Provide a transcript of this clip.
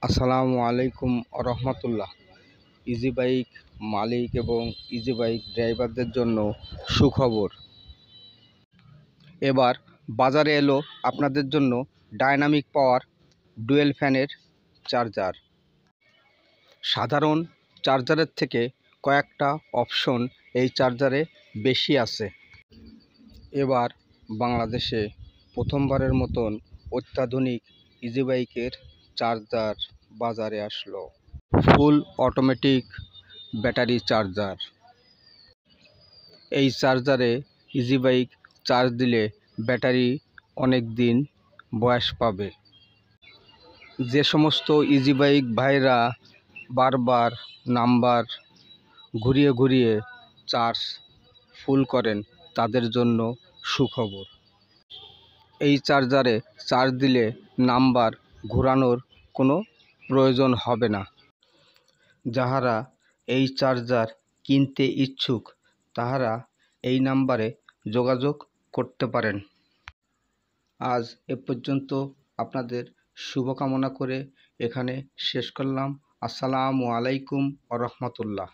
আসসালামু আলাইকুম রহমতুল্লাহ। Easy bike মালিক এবং ইজি বাইক ড্রাইভারদের জন্য সুখবর। এবার বাজারে এলো আপনাদের জন্য ডাইনামিক পাওয়ার ডুয়েল ফ্যানের চার্জার। সাধারণ চার্জারের থেকে কয়েকটা অপশন এই চার্জারে বেশি আছে। এবার বাংলাদেশে প্রথমবারের মতন অত্যাধুনিক ইজি বাইকের চার্জার বাজারে আসলো। Full automatic battery charger. এই চার্জারে ইজি বাইক চার্জ দিলে ব্যাটারি অনেক দিন বয়স পাবে। যে সমস্ত ইজি বাইক ভাইরা বারবার নাম্বার ঘুরিয়ে ঘুরিয়ে চার্জ ফুল করেন, তাদের জন্য সুখবর। এই চার্জারে চার্জ দিলে নাম্বার ঘোরানোর কোনো প্রয়োজন হবে না। যাহারা এই চার্জার কিনতে ইচ্ছুক তাহারা এই নাম্বারে যোগাযোগ করতে পারেন। আজ এ পর্যন্ত আপনাদের শুভকামনা করে এখানে শেষ করলাম। আসসালামু আলাইকুম রহমতুল্লাহ।